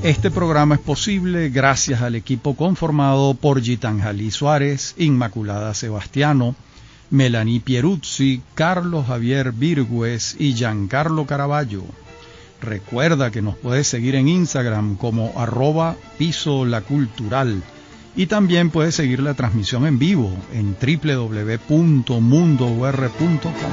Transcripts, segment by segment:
Este programa es posible gracias al equipo conformado por Gitanjali Suárez, Inmaculada Sebastiano, Melanie Pieruzzi, Carlos Javier Virgües y Giancarlo Caraballo. Recuerda que nos puedes seguir en Instagram como @pisolacultural y también puedes seguir la transmisión en vivo en www.mundour.com.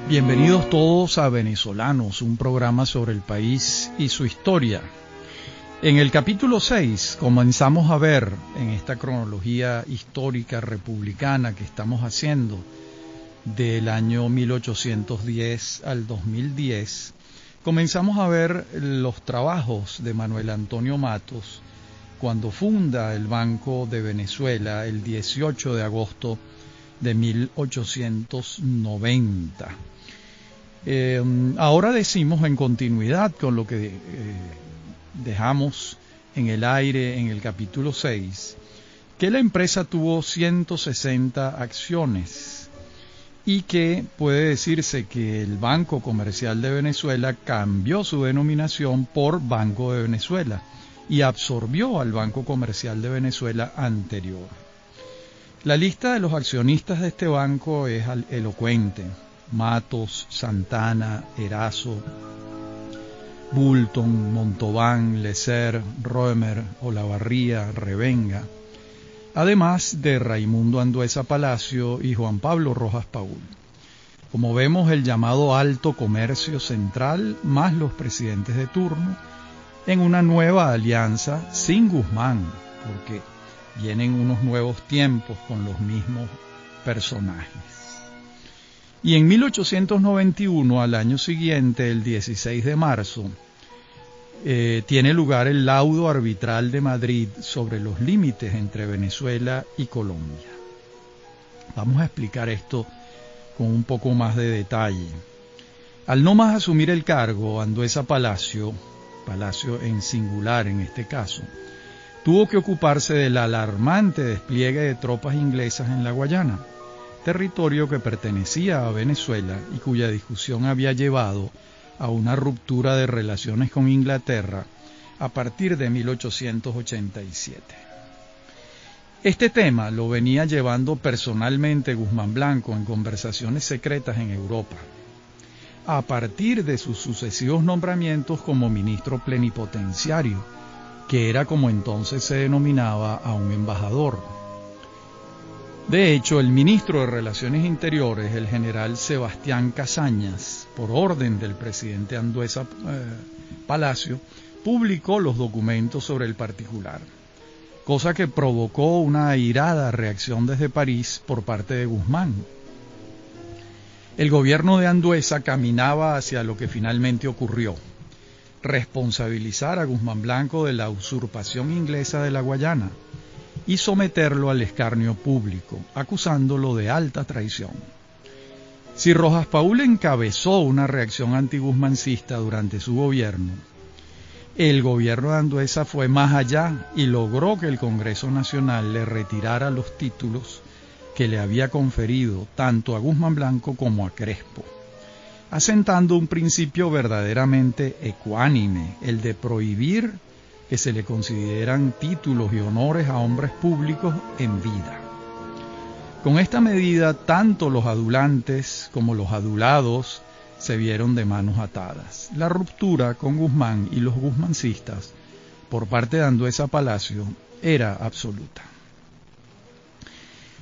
Bienvenidos todos a Venezolanos, un programa sobre el país y su historia. En el capítulo 6 comenzamos a ver en esta cronología histórica republicana que estamos haciendo del año 1810 al 2010, comenzamos a ver los trabajos de Manuel Antonio Matos cuando funda el Banco de Venezuela el 18 de agosto de 1890. Ahora decimos en continuidad con lo que dejamos en el aire en el capítulo 6, que la empresa tuvo 160 acciones y que puede decirse que el Banco Comercial de Venezuela cambió su denominación por Banco de Venezuela y absorbió al Banco Comercial de Venezuela anterior. La lista de los accionistas de este banco es elocuente: Matos, Santana, Erazo, Bulton, Montauban, Lesser, Roemer, Olavarría, Revenga, además de Raimundo Andueza Palacio y Juan Pablo Rojas Paul. Como vemos, el llamado Alto Comercio Central más los presidentes de turno en una nueva alianza sin Guzmán, porque vienen unos nuevos tiempos con los mismos personajes. Y en 1891, al año siguiente, el 16 de marzo, tiene lugar el laudo arbitral de Madrid sobre los límites entre Venezuela y Colombia. Vamos a explicar esto con un poco más de detalle. Al no más asumir el cargo, Andueza Palacio en singular en este caso, tuvo que ocuparse del alarmante despliegue de tropas inglesas en la Guayana, territorio que pertenecía a Venezuela y cuya discusión había llevado a una ruptura de relaciones con Inglaterra a partir de 1887. Este tema lo venía llevando personalmente Guzmán Blanco en conversaciones secretas en Europa, a partir de sus sucesivos nombramientos como ministro plenipotenciario, que era como entonces se denominaba a un embajador. De hecho, el ministro de Relaciones Interiores, el general Sebastián Casañas, por orden del presidente Andueza Palacio, publicó los documentos sobre el particular, cosa que provocó una airada reacción desde París por parte de Guzmán. El gobierno de Andueza caminaba hacia lo que finalmente ocurrió: responsabilizar a Guzmán Blanco de la usurpación inglesa de la Guayana y someterlo al escarnio público, acusándolo de alta traición. Si Rojas Paul encabezó una reacción antiguzmancista durante su gobierno, el gobierno de Andueza fue más allá y logró que el Congreso Nacional le retirara los títulos que le había conferido tanto a Guzmán Blanco como a Crespo, asentando un principio verdaderamente ecuánime, el de prohibir que se le consideran títulos y honores a hombres públicos en vida. Con esta medida, tanto los adulantes como los adulados se vieron de manos atadas. La ruptura con Guzmán y los guzmancistas por parte de Andueza Palacio era absoluta.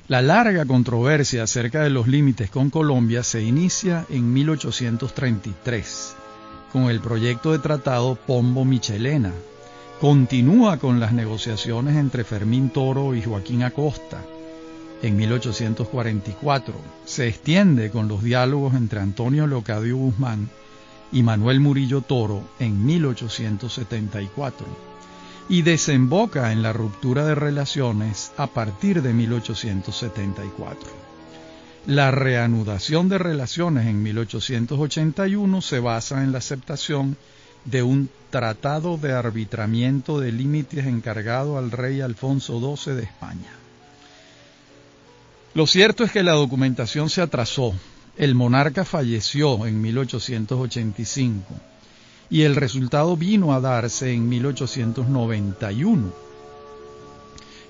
La larga controversia acerca de los límites con Colombia se inicia en 1833 con el proyecto de tratado Pombo-Michelena. Continúa con las negociaciones entre Fermín Toro y Joaquín Acosta en 1844. Se extiende con los diálogos entre Antonio Leocadio Guzmán y Manuel Murillo Toro en 1874 y desemboca en la ruptura de relaciones a partir de 1874. La reanudación de relaciones en 1881 se basa en la aceptación de un tratado de arbitramiento de límites encargado al rey Alfonso XII de España. Lo cierto es que la documentación se atrasó. El monarca falleció en 1885 y el resultado vino a darse en 1891,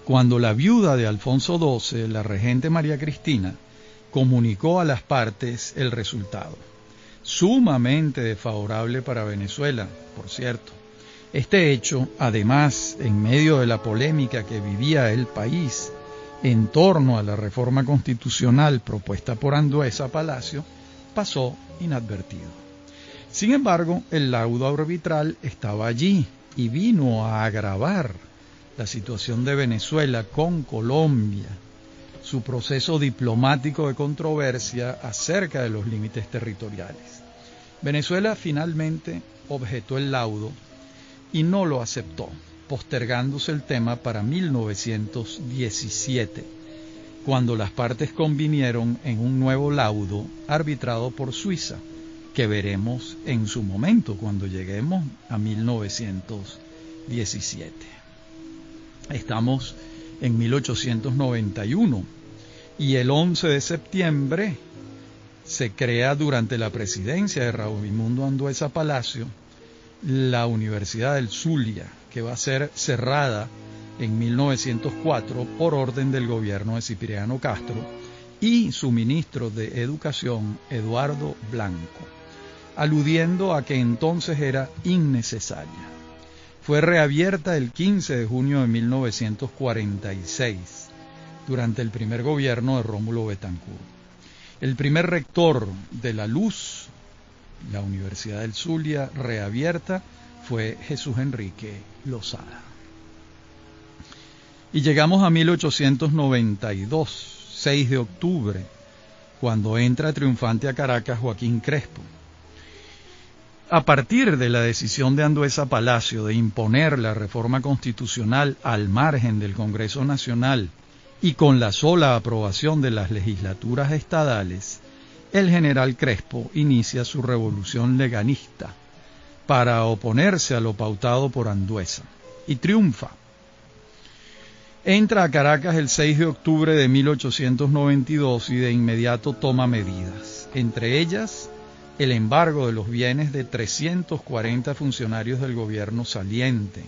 cuando la viuda de Alfonso XII, la regente María Cristina, comunicó a las partes el resultado, sumamente desfavorable para Venezuela, por cierto. Este hecho, además, en medio de la polémica que vivía el país en torno a la reforma constitucional propuesta por Andueza Palacio, pasó inadvertido. Sin embargo, el laudo arbitral estaba allí y vino a agravar la situación de Venezuela con Colombia, su proceso diplomático de controversia acerca de los límites territoriales. Venezuela finalmente objetó el laudo y no lo aceptó, postergándose el tema para 1917, cuando las partes convinieron en un nuevo laudo arbitrado por Suiza, que veremos en su momento cuando lleguemos a 1917. Estamos en 1891 y el 11 de septiembre se crea durante la presidencia de Raimundo Andueza Palacio la Universidad del Zulia, que va a ser cerrada en 1904 por orden del gobierno de Cipriano Castro y su ministro de Educación, Eduardo Blanco, aludiendo a que entonces era innecesaria. Fue reabierta el 15 de junio de 1946, durante el primer gobierno de Rómulo Betancourt. El primer rector de la Luz, la Universidad del Zulia reabierta, fue Jesús Enrique Lozada. Y llegamos a 1892, 6 de octubre, cuando entra triunfante a Caracas Joaquín Crespo. A partir de la decisión de Andueza Palacio de imponer la reforma constitucional al margen del Congreso Nacional y con la sola aprobación de las legislaturas estadales, el general Crespo inicia su revolución leganista para oponerse a lo pautado por Andueza y triunfa. Entra a Caracas el 6 de octubre de 1892 y de inmediato toma medidas, entre ellas el embargo de los bienes de 340 funcionarios del gobierno saliente,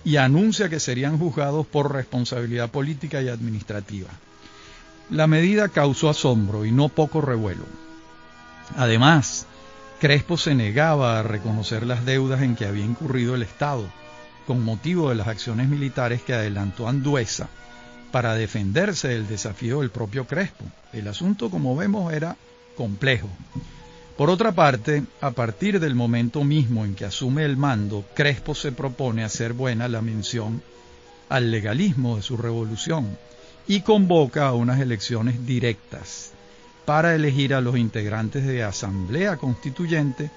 y anuncia que serían juzgados por responsabilidad política y administrativa. La medida causó asombro y no poco revuelo. Además, Crespo se negaba a reconocer las deudas en que había incurrido el Estado, con motivo de las acciones militares que adelantó Andueza para defenderse del desafío del propio Crespo. El asunto, como vemos, era complejo. Por otra parte, a partir del momento mismo en que asume el mando, Crespo se propone hacer buena la mención al legalismo de su revolución y convoca a unas elecciones directas para elegir a los integrantes de Asamblea Constituyente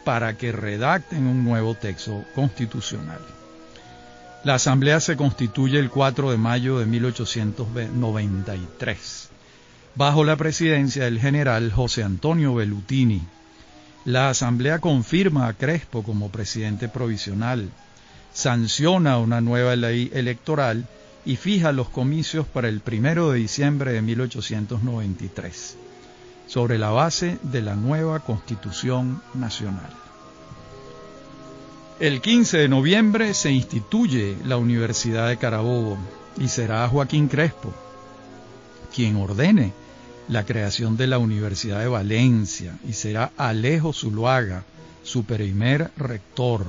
para que redacten un nuevo texto constitucional. La Asamblea se constituye el 4 de mayo de 1893. Bajo la presidencia del general José Antonio Bellutini. La Asamblea confirma a Crespo como presidente provisional, sanciona una nueva ley electoral y fija los comicios para el 1 de diciembre de 1893, sobre la base de la nueva Constitución Nacional. El 15 de noviembre se instituye la Universidad de Carabobo y será Joaquín Crespo quien ordene la creación de la Universidad de Valencia y será Alejo Zuluaga su primer rector.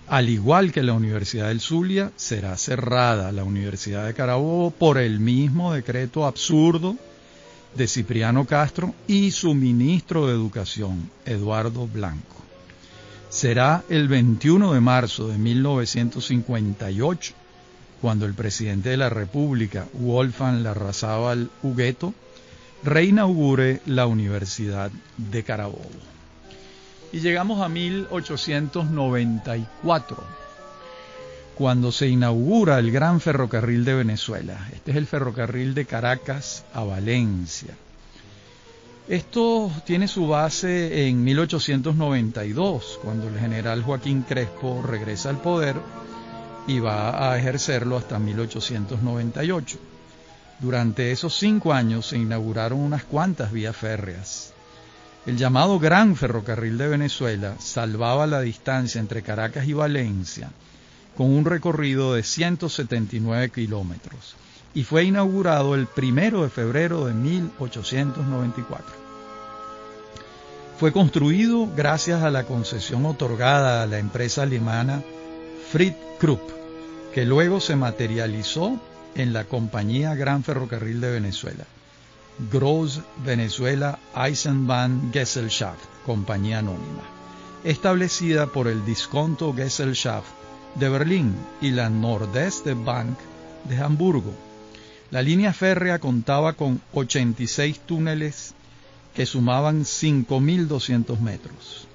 Al igual que la Universidad del Zulia, será cerrada la Universidad de Carabobo por el mismo decreto absurdo de Cipriano Castro y su ministro de Educación, Eduardo Blanco. Será el 21 de marzo de 1958 cuando el presidente de la República, Wolfgang Larrazábal Hugueto, reinaugure la Universidad de Carabobo. Y llegamos a 1894, cuando se inaugura el Gran Ferrocarril de Venezuela. Este es el ferrocarril de Caracas a Valencia. Esto tiene su base en 1892, cuando el general Joaquín Crespo regresa al poder y va a ejercerlo hasta 1898. Durante esos 5 años se inauguraron unas cuantas vías férreas. El llamado Gran Ferrocarril de Venezuela salvaba la distancia entre Caracas y Valencia con un recorrido de 179 kilómetros y fue inaugurado el 1 de febrero de 1894. Fue construido gracias a la concesión otorgada a la empresa alemana Fritz Krupp, que luego se materializó en la compañía Gran Ferrocarril de Venezuela, Groß Venezuela Eisenbahngesellschaft, compañía anónima, establecida por el Disconto Gesellschaft de Berlín y la Nordeste Bank de Hamburgo. La línea férrea contaba con 86 túneles que sumaban 5.200 metros,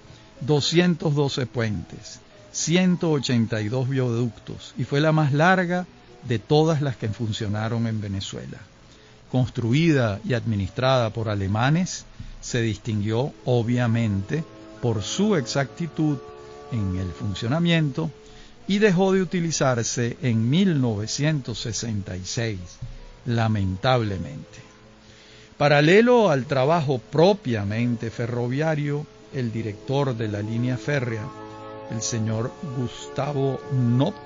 212 puentes, 182 viaductos y fue la más larga de todas las que funcionaron en Venezuela. Construida y administrada por alemanes, se distinguió obviamente por su exactitud en el funcionamiento y dejó de utilizarse en 1966, lamentablemente. Paralelo al trabajo propiamente ferroviario, el director de la línea férrea, el señor Gustavo Knopp,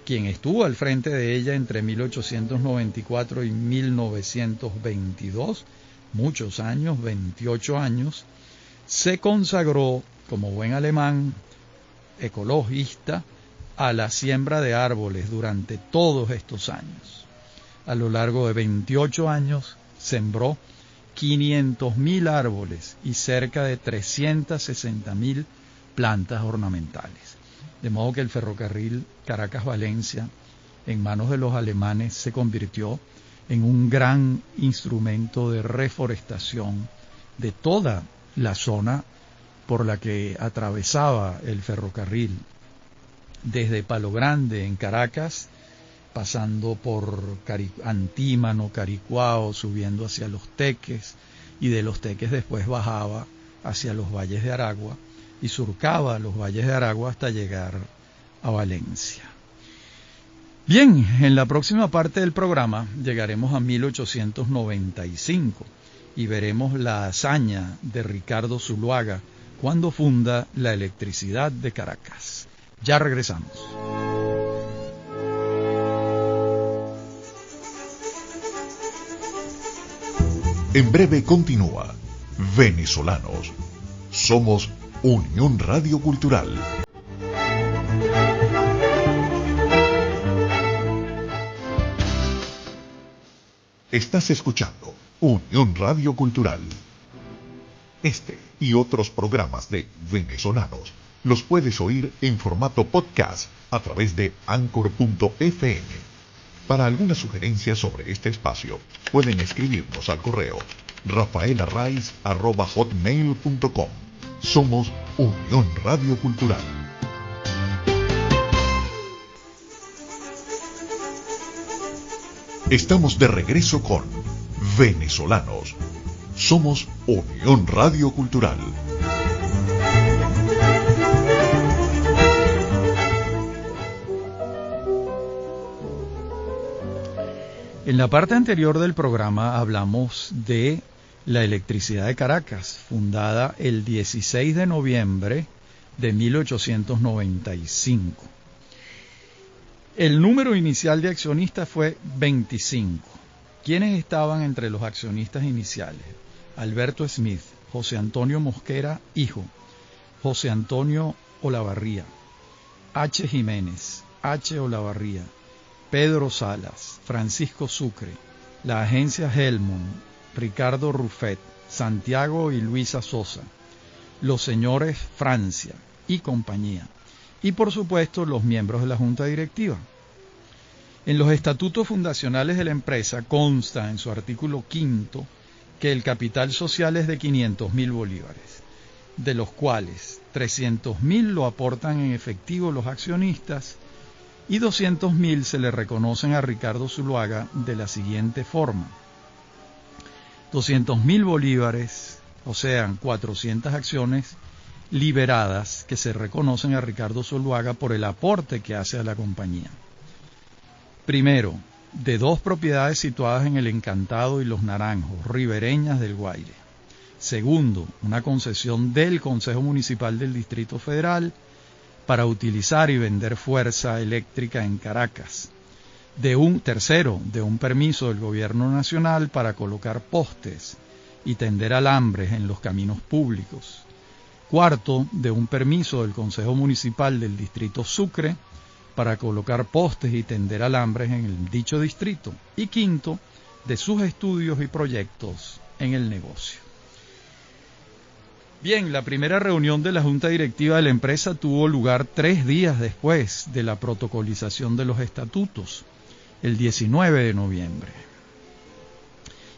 quien estuvo al frente de ella entre 1894 y 1922, muchos años, 28 años, se consagró como buen alemán ecologista a la siembra de árboles durante todos estos años. A lo largo de 28 años sembró 500.000 árboles y cerca de 360.000 plantas ornamentales. De modo que el ferrocarril Caracas-Valencia, en manos de los alemanes, se convirtió en un gran instrumento de reforestación de toda la zona por la que atravesaba el ferrocarril, desde Palo Grande en Caracas, pasando por Antímano, Caricuao, subiendo hacia Los Teques, y de Los Teques después bajaba hacia los valles de Aragua y surcaba los valles de Aragua hasta llegar a Valencia. Bien, en la próxima parte del programa llegaremos a 1895 y veremos la hazaña de Ricardo Zuluaga cuando funda la electricidad de Caracas. Ya regresamos. En breve continúa Venezolanos. Somos Unión Radio Cultural. Estás escuchando Unión Radio Cultural. Este y otros programas de Venezolanos los puedes oír en formato podcast a través de Anchor.fm. Para alguna sugerencia sobre este espacio, pueden escribirnos al correo rafaelarraiz@hotmail.com. Somos Unión Radio Cultural. Estamos de regreso con Venezolanos. Somos Unión Radio Cultural. En la parte anterior del programa hablamos de la electricidad de Caracas, fundada el 16 de noviembre de 1895. El número inicial de accionistas fue 25. ¿Quiénes estaban entre los accionistas iniciales? Alberto Smith, José Antonio Mosquera, hijo, José Antonio Olavarría, H. Jiménez, H. Olavarría, Pedro Salas, Francisco Sucre, la agencia Helmond, Ricardo Ruffet, Santiago y Luisa Sosa, los señores Francia y compañía, y por supuesto los miembros de la junta directiva. En los estatutos fundacionales de la empresa consta en su artículo 5 que el capital social es de 500.000 bolívares, de los cuales 300.000 lo aportan en efectivo los accionistas y 200.000 se le reconocen a Ricardo Zuluaga de la siguiente forma: 200.000 bolívares, o sea, 400 acciones liberadas que se reconocen a Ricardo Zuluaga por el aporte que hace a la compañía. Primero, de 2 propiedades situadas en El Encantado y Los Naranjos, ribereñas del Guaire. Segundo, una concesión del Consejo Municipal del Distrito Federal para utilizar y vender fuerza eléctrica en Caracas. Tercero, de un permiso del Gobierno Nacional para colocar postes y tender alambres en los caminos públicos. Cuarto, de un permiso del Consejo Municipal del Distrito Sucre para colocar postes y tender alambres en el dicho distrito. Y quinto, de sus estudios y proyectos en el negocio. Bien, la primera reunión de la Junta Directiva de la empresa tuvo lugar 3 días después de la protocolización de los estatutos, el 19 de noviembre.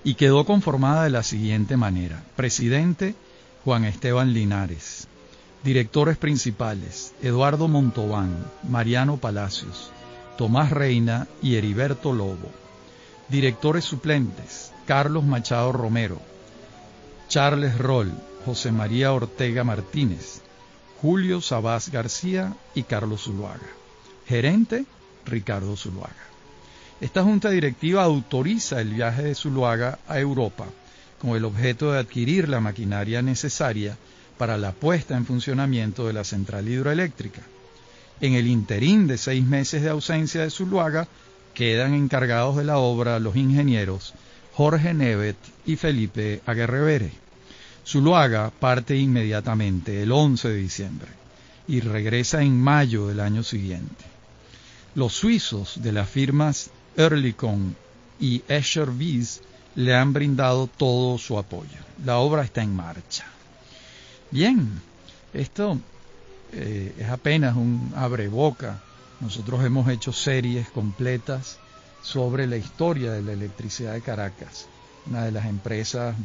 Y quedó conformada de la siguiente manera: presidente, Juan Esteban Linares; directores principales, Eduardo Montobán, Mariano Palacios, Tomás Reina y Heriberto Lobo; directores suplentes, Carlos Machado Romero, Charles Roll, José María Ortega Martínez, Julio Sabás García y Carlos Zuluaga; gerente, Ricardo Zuluaga. Esta junta directiva autoriza el viaje de Zuluaga a Europa con el objeto de adquirir la maquinaria necesaria para la puesta en funcionamiento de la central hidroeléctrica. En el interín de 6 meses de ausencia de Zuluaga, quedan encargados de la obra los ingenieros Jorge Nevet y Felipe Aguerrevere. Zuluaga parte inmediatamente el 11 de diciembre y regresa en mayo del año siguiente. Los suizos de las firmas Oerlikon y Escher Wyss le han brindado todo su apoyo. La obra está en marcha. Bien, esto es apenas un abreboca. Nosotros hemos hecho series completas sobre la historia de la electricidad de Caracas, una de las empresas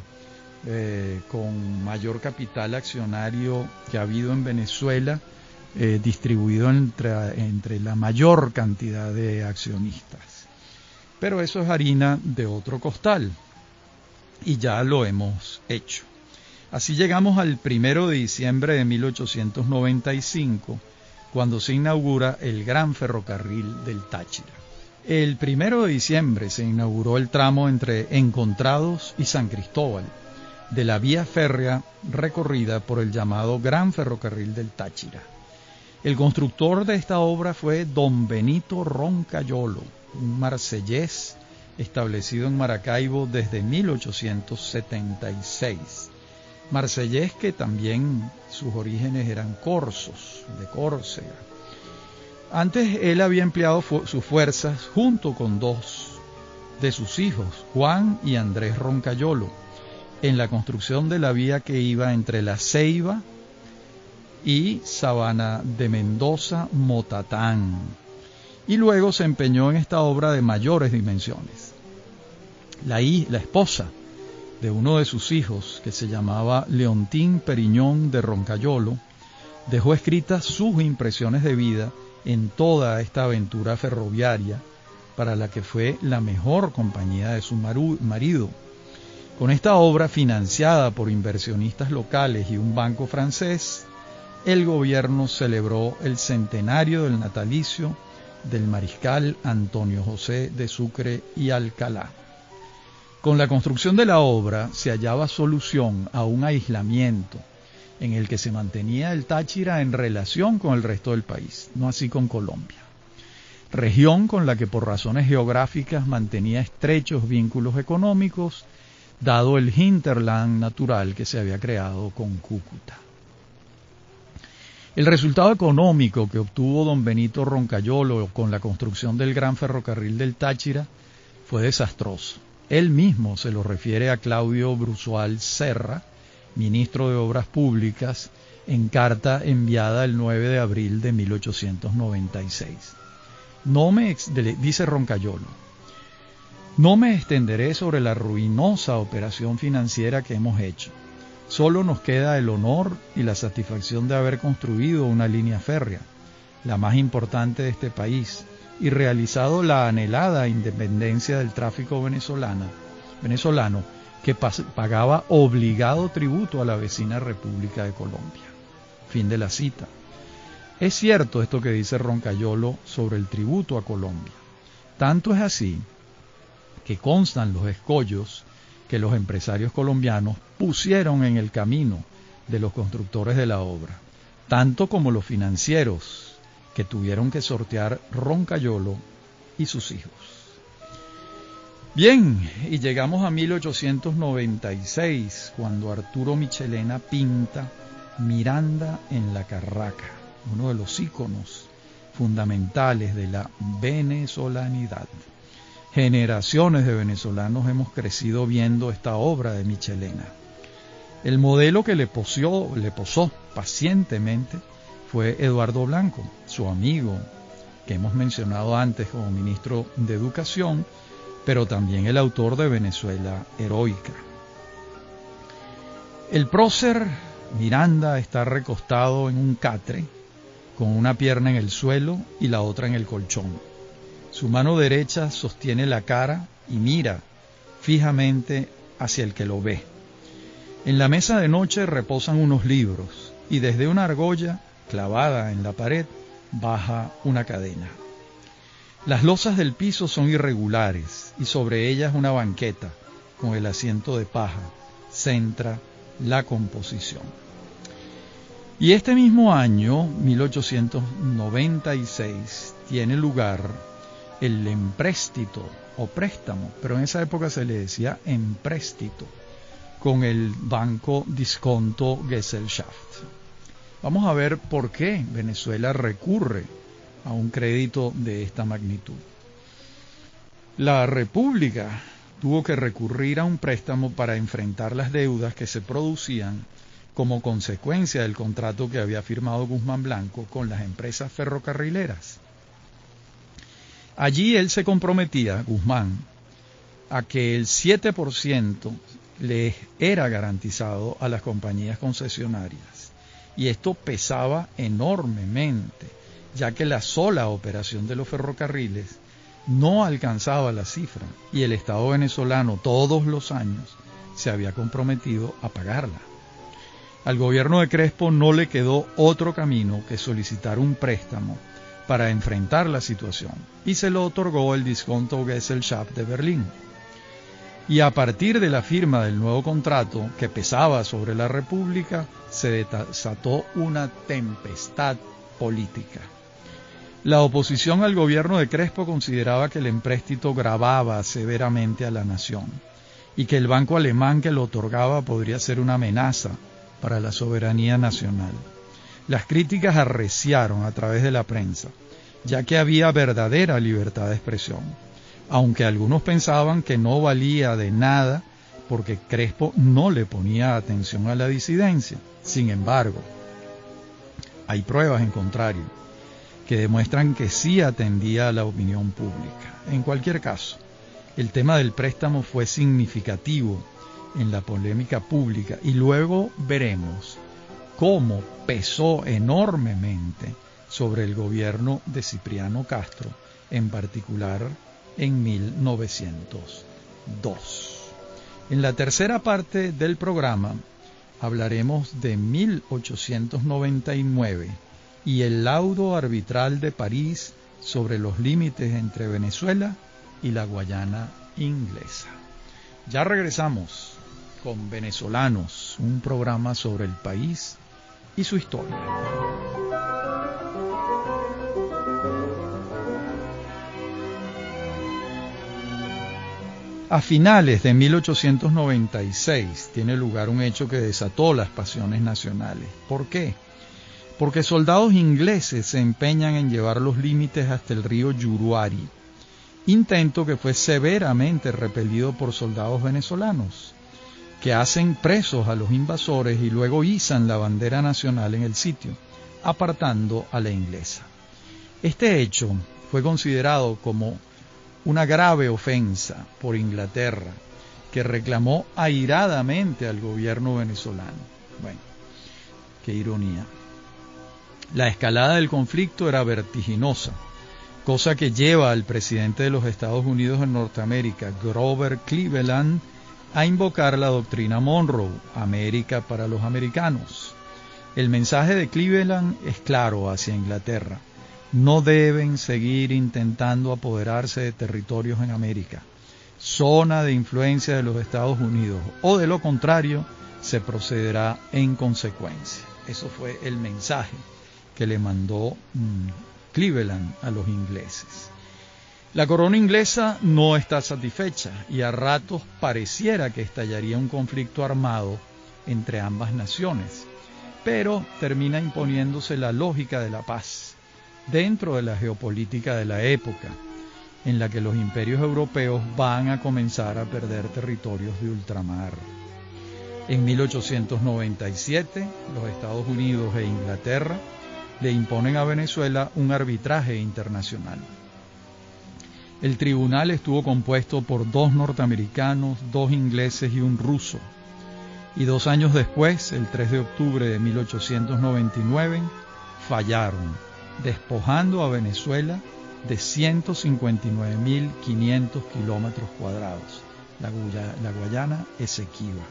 con mayor capital accionario que ha habido en Venezuela, distribuido entre la mayor cantidad de accionistas. Pero eso es harina de otro costal, y ya lo hemos hecho. Así llegamos al 1 de diciembre de 1895, cuando se inaugura el Gran Ferrocarril del Táchira. El 1 de diciembre se inauguró el tramo entre Encontrados y San Cristóbal, de la vía férrea recorrida por el llamado Gran Ferrocarril del Táchira. El constructor de esta obra fue don Benito Roncayolo, un marsellés establecido en Maracaibo desde 1876. Marsellés que también sus orígenes eran corsos, de Córcega. Antes él había empleado sus fuerzas junto con 2 de sus hijos, Juan y Andrés Roncayolo, en la construcción de la vía que iba entre La Ceiba y Sabana de Mendoza, Motatán, y luego se empeñó en esta obra de mayores dimensiones. La esposa de uno de sus hijos, que se llamaba Leontín Periñón de Roncayolo, dejó escritas sus impresiones de vida en toda esta aventura ferroviaria, para la que fue la mejor compañía de su marido. Con esta obra, financiada por inversionistas locales y un banco francés, el gobierno celebró el centenario del natalicio del mariscal Antonio José de Sucre y Alcalá. Con la construcción de la obra se hallaba solución a un aislamiento en el que se mantenía el Táchira en relación con el resto del país, no así con Colombia, región con la que por razones geográficas mantenía estrechos vínculos económicos, dado el hinterland natural que se había creado con Cúcuta. El resultado económico que obtuvo don Benito Roncayolo con la construcción del Gran Ferrocarril del Táchira fue desastroso. Él mismo se lo refiere a Claudio Bruzual Serra, ministro de Obras Públicas, en carta enviada el 9 de abril de 1896. Dice Roncayolo: no me extenderé sobre la ruinosa operación financiera que hemos hecho. Solo nos queda el honor y la satisfacción de haber construido una línea férrea, la más importante de este país, y realizado la anhelada independencia del tráfico venezolano, que pagaba obligado tributo a la vecina República de Colombia. Fin de la cita. Es cierto esto que dice Roncayolo sobre el tributo a Colombia. Tanto es así que constan los escollos que los empresarios colombianos pusieron en el camino de los constructores de la obra, tanto como los financieros que tuvieron que sortear Roncayolo y sus hijos. Bien, y llegamos a 1896, cuando Arturo Michelena pinta Miranda en la Carraca, uno de los íconos fundamentales de la venezolanidad. Generaciones de venezolanos hemos crecido viendo esta obra de Michelena. El modelo que le posó pacientemente fue Eduardo Blanco, su amigo, que hemos mencionado antes como ministro de Educación, pero también el autor de Venezuela Heroica. El prócer Miranda está recostado en un catre, con una pierna en el suelo y la otra en el colchón. Su mano derecha sostiene la cara y mira fijamente hacia el que lo ve. En la mesa de noche reposan unos libros y desde una argolla clavada en la pared baja una cadena. Las losas del piso son irregulares y sobre ellas una banqueta con el asiento de paja centra la composición. Y este mismo año, 1896, tiene lugar el empréstito o préstamo, pero en esa época se le decía empréstito, con el Banco Disconto Gesellschaft. Vamos a ver por qué Venezuela recurre a un crédito de esta magnitud. La República tuvo que recurrir a un préstamo para enfrentar las deudas que se producían como consecuencia del contrato que había firmado Guzmán Blanco con las empresas ferrocarrileras. Allí él se comprometía, Guzmán, a que el 7% le era garantizado a las compañías concesionarias, y esto pesaba enormemente, ya que la sola operación de los ferrocarriles no alcanzaba la cifra, y el Estado venezolano todos los años se había comprometido a pagarla. Al gobierno de Crespo no le quedó otro camino que solicitar un préstamo para enfrentar la situación, y se lo otorgó el Disconto Gesellschaft de Berlín. Y a partir de la firma del nuevo contrato que pesaba sobre la República, se desató una tempestad política. La oposición al gobierno de Crespo consideraba que el empréstito gravaba severamente a la nación y que el banco alemán que lo otorgaba podría ser una amenaza para la soberanía nacional. Las críticas arreciaron a través de la prensa, ya que había verdadera libertad de expresión, aunque algunos pensaban que no valía de nada porque Crespo no le ponía atención a la disidencia. Sin embargo, hay pruebas en contrario que demuestran que sí atendía a la opinión pública. En cualquier caso, el tema del préstamo fue significativo en la polémica pública y luego veremos cómo pesó enormemente sobre el gobierno de Cipriano Castro, en particular en 1902. En la tercera parte del programa hablaremos de 1899 y el laudo arbitral de París sobre los límites entre Venezuela y la Guayana inglesa. Ya regresamos con Venezolanos, un programa sobre el país y su historia. A finales de 1896 tiene lugar un hecho que desató las pasiones nacionales. ¿Por qué? Porque soldados ingleses se empeñan en llevar los límites hasta el río Yuruari, intento que fue severamente repelido por soldados venezolanos, que hacen presos a los invasores y luego izan la bandera nacional en el sitio, apartando a la inglesa. Este hecho fue considerado como una grave ofensa por Inglaterra, que reclamó airadamente al gobierno venezolano. Bueno, qué ironía. La escalada del conflicto era vertiginosa, cosa que lleva al presidente de los Estados Unidos en Norteamérica, Grover Cleveland, a invocar la doctrina Monroe, América para los americanos. El mensaje de Cleveland es claro hacia Inglaterra: no deben seguir intentando apoderarse de territorios en América. zona de influencia de los Estados Unidos, o de lo contrario, se procederá en consecuencia. Eso fue el mensaje que le mandó Cleveland a los ingleses. La corona inglesa no está satisfecha y a ratos pareciera que estallaría un conflicto armado entre ambas naciones, pero termina imponiéndose la lógica de la paz dentro de la geopolítica de la época, en la que los imperios europeos van a comenzar a perder territorios de ultramar. En 1897, los Estados Unidos e Inglaterra le imponen a Venezuela un arbitraje internacional. El tribunal estuvo compuesto por 2 norteamericanos, 2 ingleses y un ruso. Y 2 años después, el 3 de octubre de 1899, fallaron, despojando a Venezuela de 159.500 kilómetros cuadrados, la Guayana Esequiba.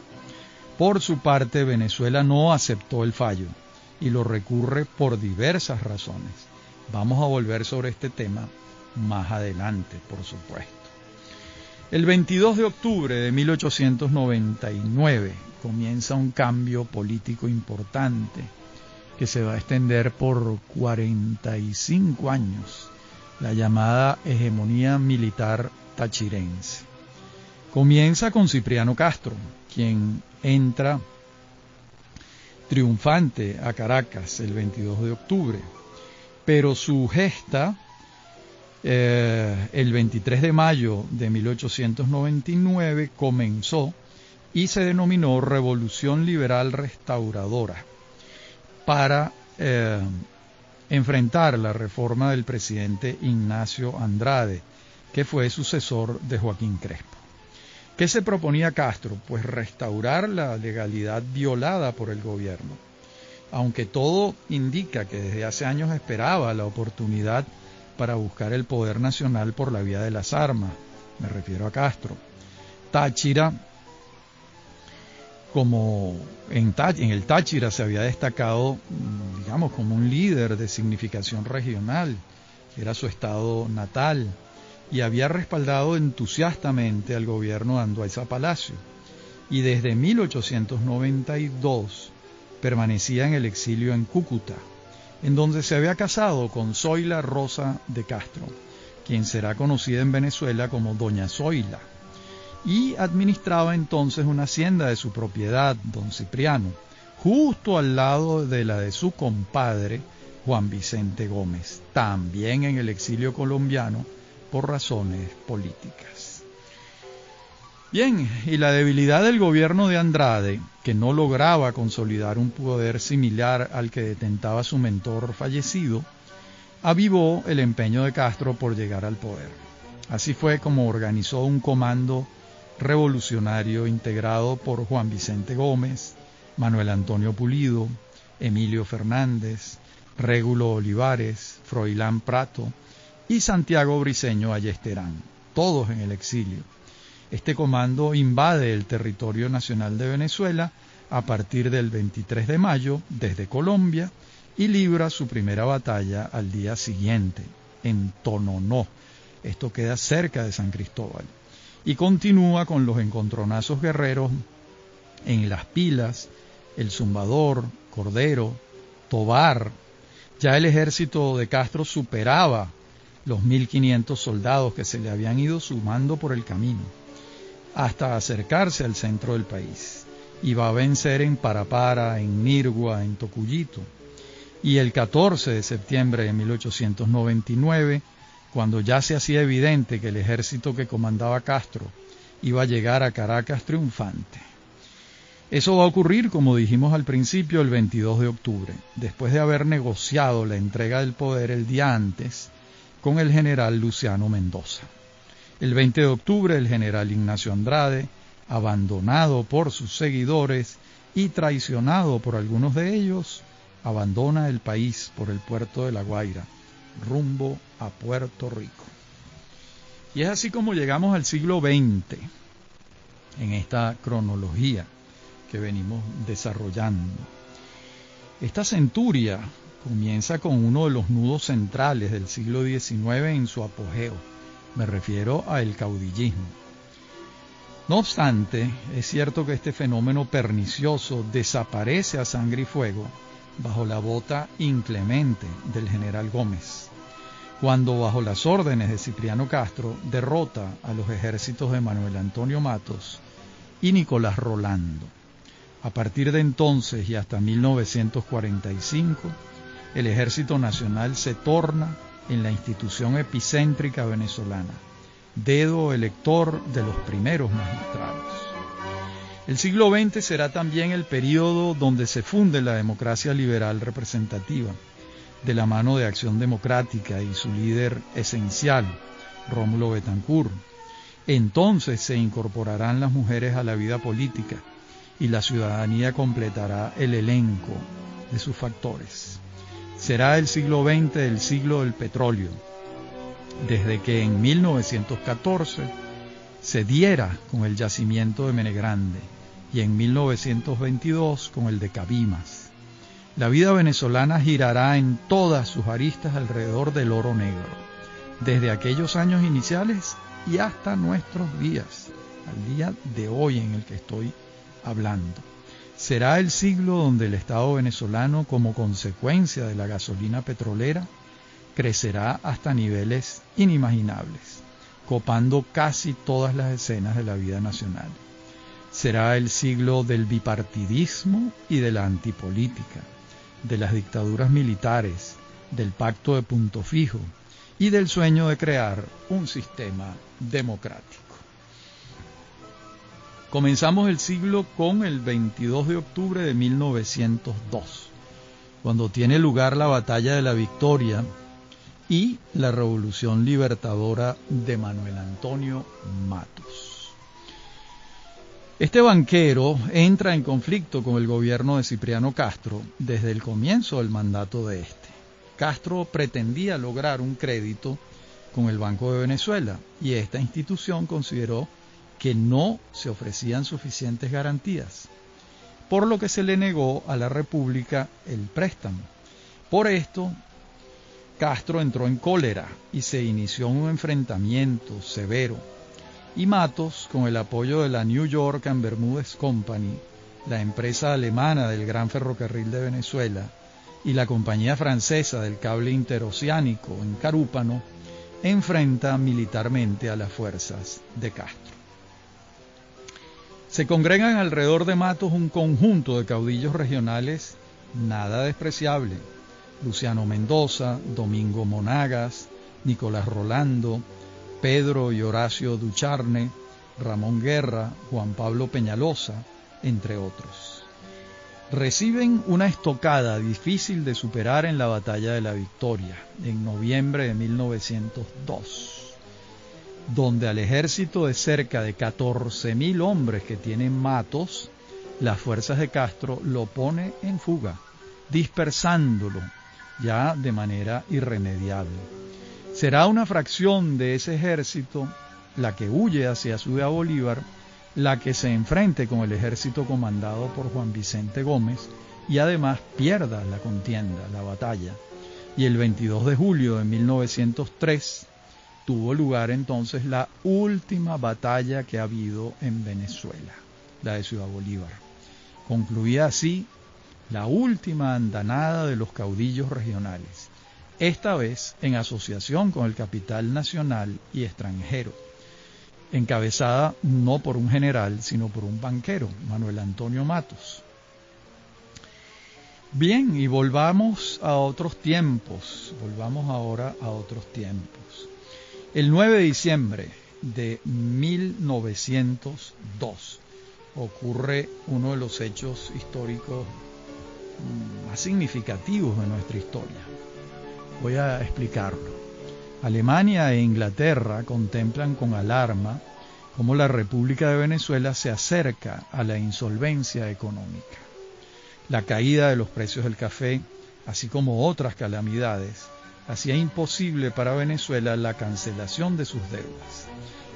Por su parte, Venezuela no aceptó el fallo y lo recurre por diversas razones. Vamos a volver sobre este tema más adelante, por supuesto. El 22 de octubre de 1899 comienza un cambio político importante que se va a extender por 45 años, la llamada hegemonía militar tachirense. Comienza con Cipriano Castro, quien entra triunfante a Caracas el 22 de octubre, pero su gesta el 23 de mayo de 1899 comenzó y se denominó Revolución Liberal Restauradora para enfrentar la reforma del presidente Ignacio Andrade, que fue sucesor de Joaquín Crespo. ¿Qué se proponía Castro? Pues restaurar la legalidad violada por el gobierno, aunque todo indica que desde hace años esperaba la oportunidad para buscar el poder nacional por la vía de las armas. Me refiero a Castro. Táchira, como en el Táchira se había destacado, digamos, como un líder de significación regional, era su estado natal, y había respaldado entusiastamente al gobierno de Andueza Palacio, y desde 1892 permanecía en el exilio en Cúcuta, en donde se había casado con Zoila Rosa de Castro, quien será conocida en Venezuela como Doña Zoila, y administraba entonces una hacienda de su propiedad, don Cipriano, justo al lado de la de su compadre, Juan Vicente Gómez, también en el exilio colombiano por razones políticas. Bien, y la debilidad del gobierno de Andrade, que no lograba consolidar un poder similar al que detentaba su mentor fallecido, avivó el empeño de Castro por llegar al poder. Así fue como organizó un comando revolucionario integrado por Juan Vicente Gómez, Manuel Antonio Pulido, Emilio Fernández, Régulo Olivares, Froilán Prato y Santiago Briceño Ayesτερán, todos en el exilio. Este comando invade el territorio nacional de Venezuela a partir del 23 de mayo desde Colombia y libra su primera batalla al día siguiente, en Tononó. Esto queda cerca de San Cristóbal. Y continúa con los encontronazos guerreros en Las Pilas, El Zumbador, Cordero, Tobar. Ya el ejército de Castro superaba los 1.500 soldados que se le habían ido sumando por el camino, hasta acercarse al centro del país. Y va a vencer en Parapara, en Nirgua, en Tocuyito. Y el 14 de septiembre de 1899, cuando ya se hacía evidente que el ejército que comandaba Castro iba a llegar a Caracas triunfante. Eso va a ocurrir, como dijimos al principio, el 22 de octubre, después de haber negociado la entrega del poder el día antes con el general Luciano Mendoza. El 20 de octubre, el general Ignacio Andrade, abandonado por sus seguidores y traicionado por algunos de ellos, abandona el país por el puerto de La Guaira, rumbo a Puerto Rico. Y es así como llegamos al siglo XX, en esta cronología que venimos desarrollando. Esta centuria comienza con uno de los nudos centrales del siglo XIX en su apogeo. Me refiero al caudillismo. No obstante, es cierto que este fenómeno pernicioso desaparece a sangre y fuego bajo la bota inclemente del general Gómez, cuando bajo las órdenes de Cipriano Castro derrota a los ejércitos de Manuel Antonio Matos y Nicolás Rolando. A partir de entonces y hasta 1945, el Ejército Nacional se torna en la institución epicéntrica venezolana, dedo elector de los primeros magistrados. El siglo XX será también el período donde se funde la democracia liberal representativa, de la mano de Acción Democrática y su líder esencial, Rómulo Betancourt. Entonces se incorporarán las mujeres a la vida política y la ciudadanía completará el elenco de sus factores. Será el siglo XX el siglo del petróleo, desde que en 1914 se diera con el yacimiento de Menegrande y en 1922 con el de Cabimas. La vida venezolana girará en todas sus aristas alrededor del oro negro, desde aquellos años iniciales y hasta nuestros días, al día de hoy en el que estoy hablando. Será el siglo donde el Estado venezolano, como consecuencia de la gasolina petrolera, crecerá hasta niveles inimaginables, copando casi todas las escenas de la vida nacional. Será el siglo del bipartidismo y de la antipolítica, de las dictaduras militares, del pacto de punto fijo y del sueño de crear un sistema democrático. Comenzamos el siglo con el 22 de octubre de 1902, cuando tiene lugar la Batalla de la Victoria y la Revolución Libertadora de Manuel Antonio Matos. Este banquero entra en conflicto con el gobierno de Cipriano Castro desde el comienzo del mandato de este. Castro pretendía lograr un crédito con el Banco de Venezuela y esta institución consideró que no se ofrecían suficientes garantías, por lo que se le negó a la República el préstamo. Por esto, Castro entró en cólera y se inició un enfrentamiento severo, y Matos, con el apoyo de la New York and Bermúdez Company, la empresa alemana del Gran Ferrocarril de Venezuela, y la compañía francesa del cable interoceánico en Carúpano, enfrenta militarmente a las fuerzas de Castro. Se congregan alrededor de Matos un conjunto de caudillos regionales nada despreciable: Luciano Mendoza, Domingo Monagas, Nicolás Rolando, Pedro y Horacio Ducharne, Ramón Guerra, Juan Pablo Peñalosa, entre otros. Reciben una estocada difícil de superar en la Batalla de la Victoria, en noviembre de 1902. Donde al ejército de cerca de 14.000 hombres que tiene Matos, las fuerzas de Castro lo pone en fuga, dispersándolo ya de manera irremediable. Será una fracción de ese ejército, la que huye hacia Ciudad Bolívar, la que se enfrente con el ejército comandado por Juan Vicente Gómez y además pierda la contienda, la batalla. Y el 22 de julio de 1903 tuvo lugar entonces la última batalla que ha habido en Venezuela, la de Ciudad Bolívar. Concluía así la última andanada de los caudillos regionales, esta vez en asociación con el capital nacional y extranjero, encabezada no por un general, sino por un banquero, Manuel Antonio Matos. Bien, y volvamos a otros tiempos, volvamos ahora a otros tiempos. El 9 de diciembre de 1902 ocurre uno de los hechos históricos más significativos de nuestra historia. Voy a explicarlo. Alemania e Inglaterra contemplan con alarma cómo la República de Venezuela se acerca a la insolvencia económica. La caída de los precios del café, así como otras calamidades, hacía imposible para Venezuela la cancelación de sus deudas,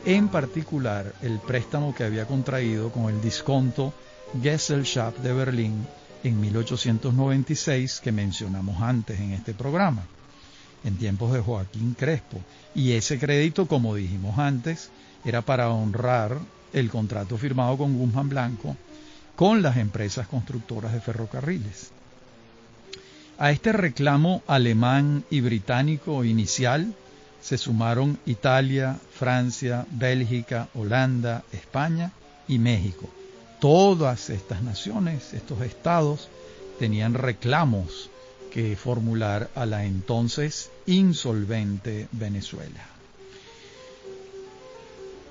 en particular el préstamo que había contraído con el disconto Gesellschaft de Berlín en 1896 que mencionamos antes en este programa, en tiempos de Joaquín Crespo, y ese crédito, como dijimos antes, era para honrar el contrato firmado con Guzmán Blanco con las empresas constructoras de ferrocarriles. A este reclamo alemán y británico inicial se sumaron Italia, Francia, Bélgica, Holanda, España y México. Todas estas naciones, estos estados, tenían reclamos que formular a la entonces insolvente Venezuela.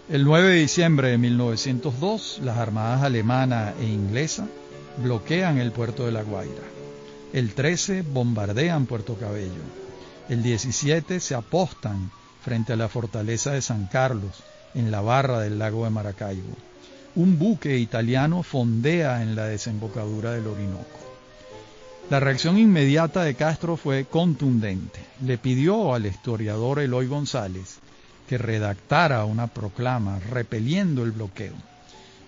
El 9 de diciembre de 1902, las armadas alemana e inglesa bloquean el puerto de La Guaira. El 13 bombardean Puerto Cabello. El 17 se apostan frente a la fortaleza de San Carlos, en la barra del lago de Maracaibo. Un buque italiano fondea en la desembocadura del Orinoco. La reacción inmediata de Castro fue contundente. Le pidió al historiador Eloy González que redactara una proclama repeliendo el bloqueo.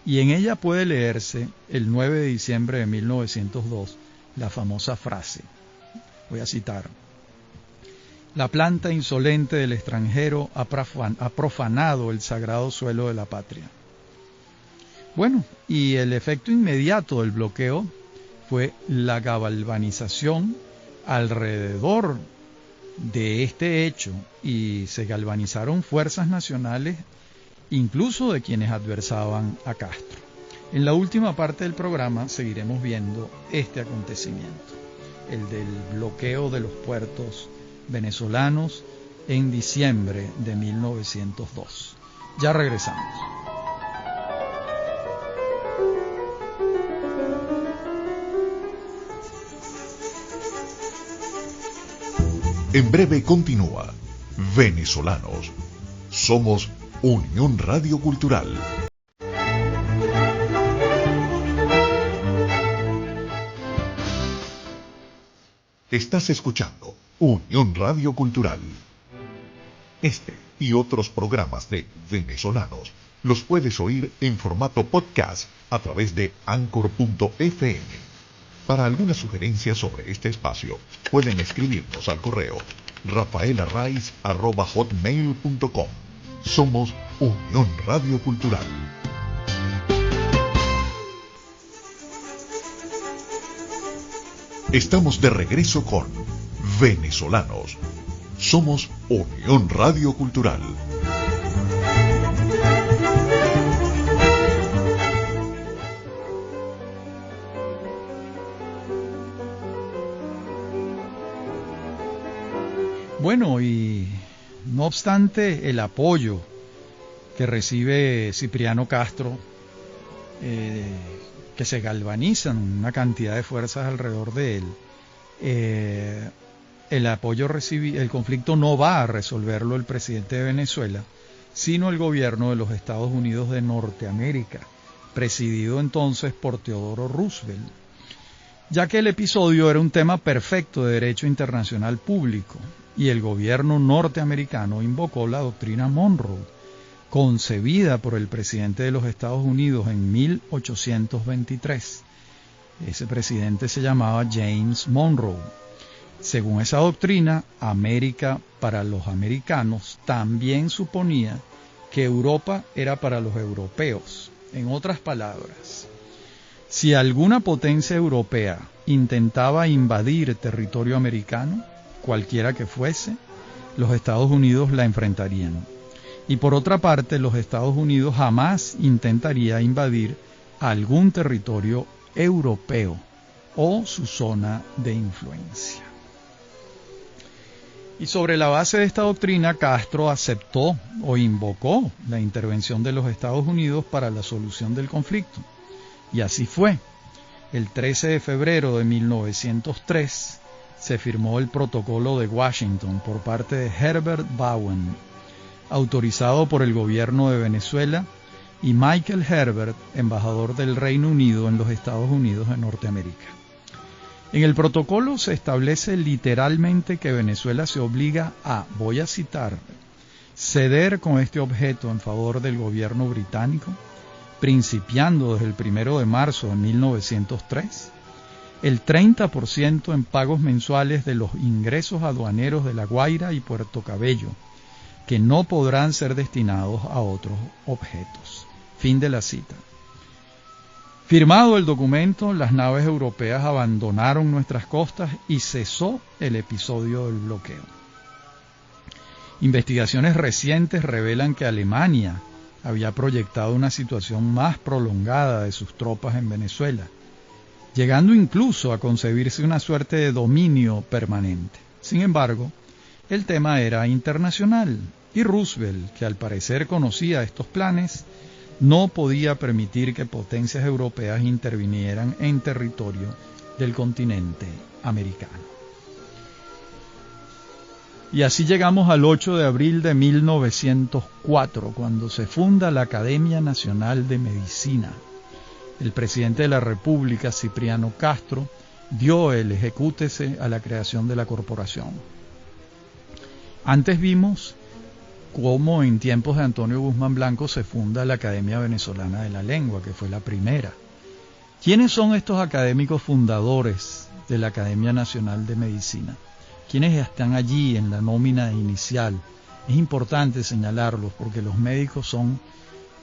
Y en ella puede leerse, el 9 de diciembre de 1902, la famosa frase. Voy a citar. La planta insolente del extranjero ha profanado el sagrado suelo de la patria. Bueno, y el efecto inmediato del bloqueo fue la galvanización alrededor de este hecho, y se galvanizaron fuerzas nacionales, incluso de quienes adversaban a Castro. En la última parte del programa seguiremos viendo este acontecimiento, el del bloqueo de los puertos venezolanos en diciembre de 1902. Ya regresamos. En breve continúa Venezolanos. Somos Unión Radio Cultural. Estás escuchando Unión Radio Cultural. Este y otros programas de Venezolanos los puedes oír en formato podcast a través de Anchor.fm. Para alguna sugerencia sobre este espacio, pueden escribirnos al correo rafaelarraiz@hotmail.com. Somos Unión Radio Cultural. Estamos de regreso con Venezolanos. Somos Unión Radio Cultural. Bueno, y no obstante el apoyo que recibe Cipriano Castro, que se galvanizan una cantidad de fuerzas alrededor de él, el conflicto no va a resolverlo el presidente de Venezuela, sino el gobierno de los Estados Unidos de Norteamérica, presidido entonces por Teodoro Roosevelt, ya que el episodio era un tema perfecto de derecho internacional público, y el gobierno norteamericano invocó la doctrina Monroe, concebida por el presidente de los Estados Unidos en 1823. Ese presidente se llamaba James Monroe. Según esa doctrina, América para los americanos también suponía que Europa era para los europeos. En otras palabras, si alguna potencia europea intentaba invadir territorio americano, cualquiera que fuese, los Estados Unidos la enfrentarían. Y por otra parte, los Estados Unidos jamás intentaría invadir algún territorio europeo o su zona de influencia. Y sobre la base de esta doctrina, Castro aceptó o invocó la intervención de los Estados Unidos para la solución del conflicto. Y así fue. El 13 de febrero de 1903, se firmó el Protocolo de Washington por parte de Herbert Bowen, autorizado por el gobierno de Venezuela, y Michael Herbert, embajador del Reino Unido en los Estados Unidos de Norteamérica. En el protocolo se establece literalmente que Venezuela se obliga a, voy a citar, ceder con este objeto en favor del gobierno británico, principiando desde el 1 de marzo de 1903, el 30% en pagos mensuales de los ingresos aduaneros de La Guaira y Puerto Cabello, que no podrán ser destinados a otros objetos. Fin de la cita. Firmado el documento, las naves europeas abandonaron nuestras costas y cesó el episodio del bloqueo. Investigaciones recientes revelan que Alemania había proyectado una situación más prolongada de sus tropas en Venezuela, llegando incluso a concebirse una suerte de dominio permanente. Sin embargo, el tema era internacional y Roosevelt, que al parecer conocía estos planes, no podía permitir que potencias europeas intervinieran en territorio del continente americano. Y así llegamos al 8 de abril de 1904, cuando se funda la Academia Nacional de Medicina. El presidente de la República, Cipriano Castro, dio el ejecútese a la creación de la corporación. Antes vimos cómo en tiempos de Antonio Guzmán Blanco se funda la Academia Venezolana de la Lengua, que fue la primera. ¿Quiénes son estos académicos fundadores de la Academia Nacional de Medicina? ¿Quiénes están allí en la nómina inicial? Es importante señalarlos porque los médicos son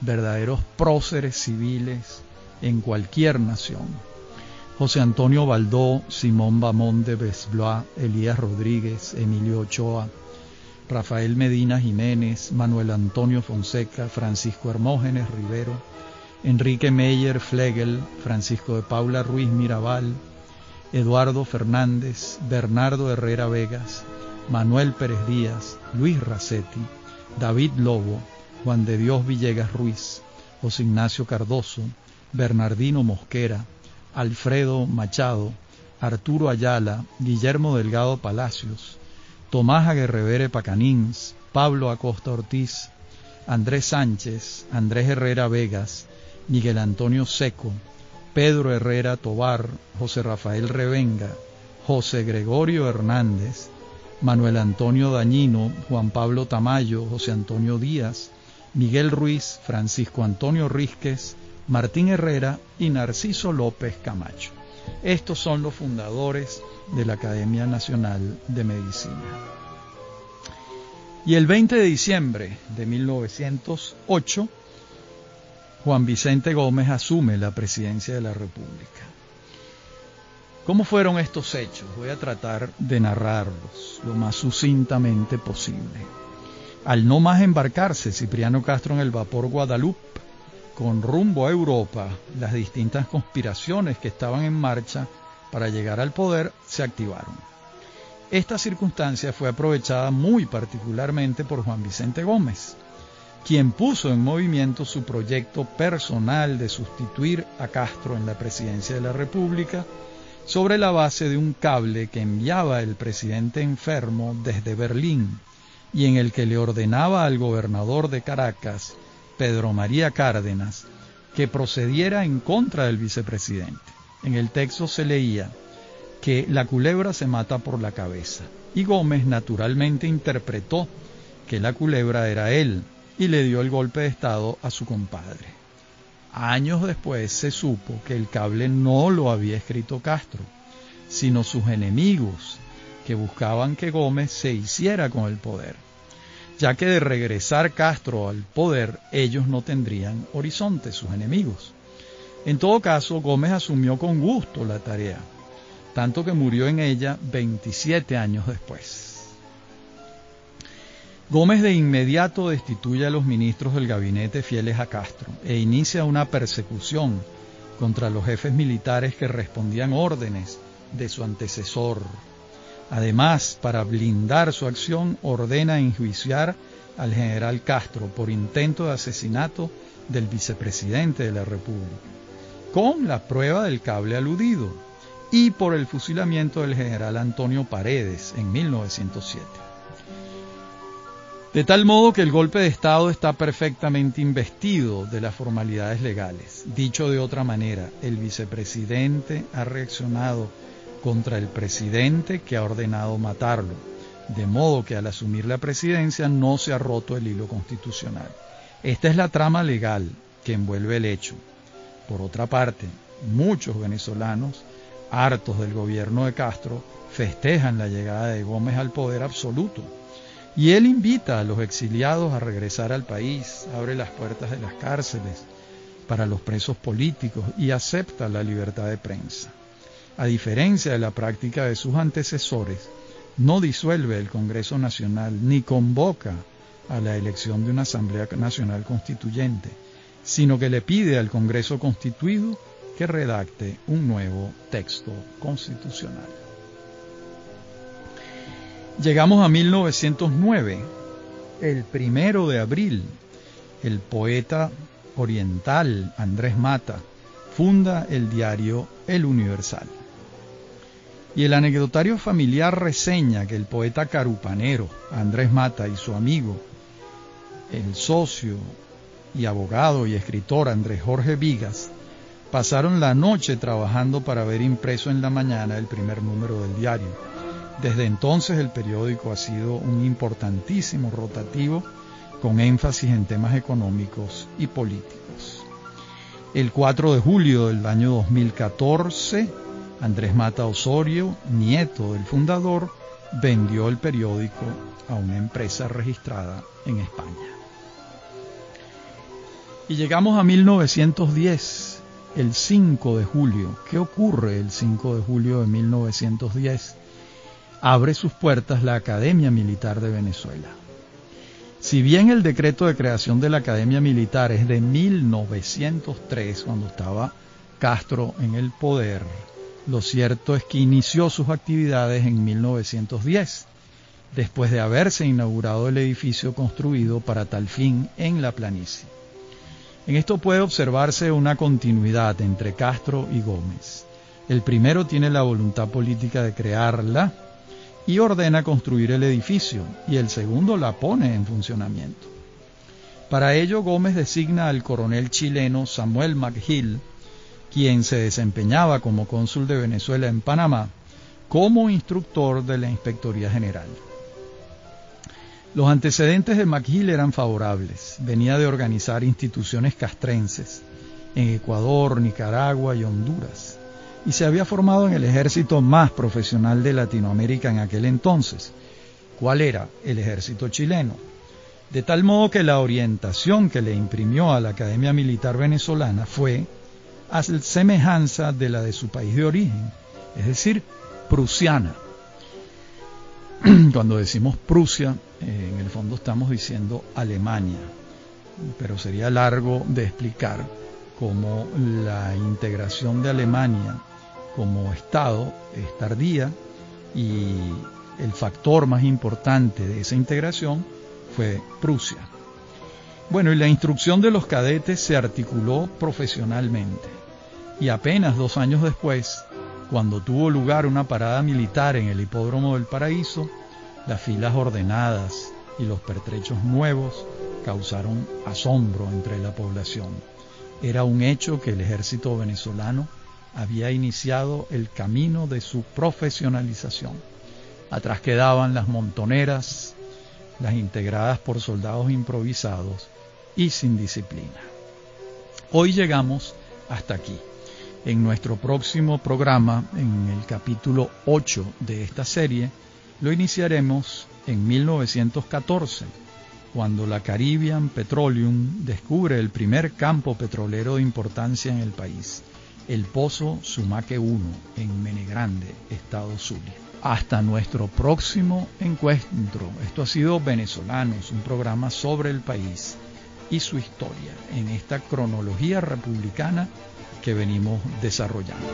verdaderos próceres civiles en cualquier nación. José Antonio Baldó, Simón Bamón de Besblois, Elías Rodríguez, Emilio Ochoa, Rafael Medina Jiménez, Manuel Antonio Fonseca, Francisco Hermógenes Rivero, Enrique Meyer Flegel, Francisco de Paula Ruiz Mirabal, Eduardo Fernández, Bernardo Herrera Vegas, Manuel Pérez Díaz, Luis Racetti, David Lobo, Juan de Dios Villegas Ruiz, José Ignacio Cardoso, Bernardino Mosquera, Alfredo Machado, Arturo Ayala, Guillermo Delgado Palacios, Tomás Aguerrevere Pacanins, Pablo Acosta Ortiz, Andrés Sánchez, Andrés Herrera Vegas, Miguel Antonio Seco, Pedro Herrera Tobar, José Rafael Revenga, José Gregorio Hernández, Manuel Antonio Dañino, Juan Pablo Tamayo, José Antonio Díaz, Miguel Ruiz, Francisco Antonio Rísquez, Martín Herrera y Narciso López Camacho. Estos son los fundadores de la Academia Nacional de Medicina. Y el 20 de diciembre de 1908, Juan Vicente Gómez asume la presidencia de la República. ¿Cómo fueron estos hechos? Voy a tratar de narrarlos lo más sucintamente posible. Al no más embarcarse Cipriano Castro en el vapor Guadalupe, con rumbo a Europa, las distintas conspiraciones que estaban en marcha para llegar al poder se activaron. Esta circunstancia fue aprovechada muy particularmente por Juan Vicente Gómez, quien puso en movimiento su proyecto personal de sustituir a Castro en la presidencia de la República sobre la base de un cable que enviaba el presidente enfermo desde Berlín y en el que le ordenaba al gobernador de Caracas, Pedro María Cárdenas, que procediera en contra del vicepresidente. En el texto se leía que la culebra se mata por la cabeza, y Gómez naturalmente interpretó que la culebra era él y le dio el golpe de estado a su compadre. Años después se supo que el cable no lo había escrito Castro, sino sus enemigos, que buscaban que Gómez se hiciera con el poder, ya que de regresar Castro al poder ellos no tendrían horizonte, sus enemigos. En todo caso, Gómez asumió con gusto la tarea, tanto que murió en ella 27 años después. Gómez de inmediato destituye a los ministros del gabinete fieles a Castro e inicia una persecución contra los jefes militares que respondían órdenes de su antecesor. Además, para blindar su acción, ordena enjuiciar al general Castro por intento de asesinato del vicepresidente de la República, con la prueba del cable aludido, y por el fusilamiento del general Antonio Paredes en 1907. De tal modo que el golpe de Estado está perfectamente investido de las formalidades legales. Dicho de otra manera, el vicepresidente ha reaccionado contra el presidente que ha ordenado matarlo, de modo que al asumir la presidencia no se ha roto el hilo constitucional. Esta es la trama legal que envuelve el hecho. Por otra parte, muchos venezolanos, hartos del gobierno de Castro, festejan la llegada de Gómez al poder absoluto, y él invita a los exiliados a regresar al país, abre las puertas de las cárceles, para los presos políticos y acepta la libertad de prensa. A diferencia de la práctica de sus antecesores, no disuelve el Congreso Nacional ni convoca a la elección de una Asamblea Nacional Constituyente, sino que le pide al Congreso Constituido que redacte un nuevo texto constitucional. Llegamos a 1909, el 1 de abril, el poeta oriental Andrés Mata funda el diario El Universal. Y el anecdotario familiar reseña que el poeta carupanero Andrés Mata y su amigo, el socio y abogado y escritor Andrés Jorge Vigas, pasaron la noche trabajando para ver impreso en la mañana el primer número del diario. Desde entonces el periódico ha sido un importantísimo rotativo con énfasis en temas económicos y políticos. El 4 de julio del año 2014, Andrés Mata Osorio, nieto del fundador, vendió el periódico a una empresa registrada en España. Y llegamos a 1910, el 5 de julio. ¿Qué ocurre el 5 de julio de 1910? Abre sus puertas la Academia Militar de Venezuela. Si bien el decreto de creación de la Academia Militar es de 1903, cuando estaba Castro en el poder, lo cierto es que inició sus actividades en 1910, después de haberse inaugurado el edificio construido para tal fin en la planicie. En esto puede observarse una continuidad entre Castro y Gómez. El primero tiene la voluntad política de crearla y ordena construir el edificio, y el segundo la pone en funcionamiento. Para ello, Gómez designa al coronel chileno Samuel McGill, quien se desempeñaba como cónsul de Venezuela en Panamá, como instructor de la Inspectoría General. Los antecedentes de McGill eran favorables. Venía de organizar instituciones castrenses en Ecuador, Nicaragua y Honduras, y se había formado en el ejército más profesional de Latinoamérica en aquel entonces. ¿Cuál era? El ejército chileno. De tal modo que la orientación que le imprimió a la Academia Militar Venezolana fue a semejanza de la de su país de origen, es decir, prusiana. Cuando decimos Prusia, en el fondo estamos diciendo Alemania, pero sería largo de explicar cómo la integración de Alemania como Estado es tardía y el factor más importante de esa integración fue Prusia. Bueno, y la instrucción de los cadetes se articuló profesionalmente, y apenas 2 años después, cuando tuvo lugar una parada militar en el Hipódromo del Paraíso, las filas ordenadas y los pertrechos nuevos causaron asombro entre la población. Era un hecho que el ejército venezolano había iniciado el camino de su profesionalización. Atrás quedaban las montoneras, las integradas por soldados improvisados y sin disciplina. Hoy llegamos hasta aquí. En nuestro próximo programa, en el capítulo 8 de esta serie, lo iniciaremos en 1914, cuando la Caribbean Petroleum descubre el primer campo petrolero de importancia en el país, el Pozo Sumaque 1, en Menegrande, Estado Zulia. Hasta nuestro próximo encuentro. Esto ha sido Venezolanos, un programa sobre el país y su historia en esta cronología republicana que venimos desarrollando.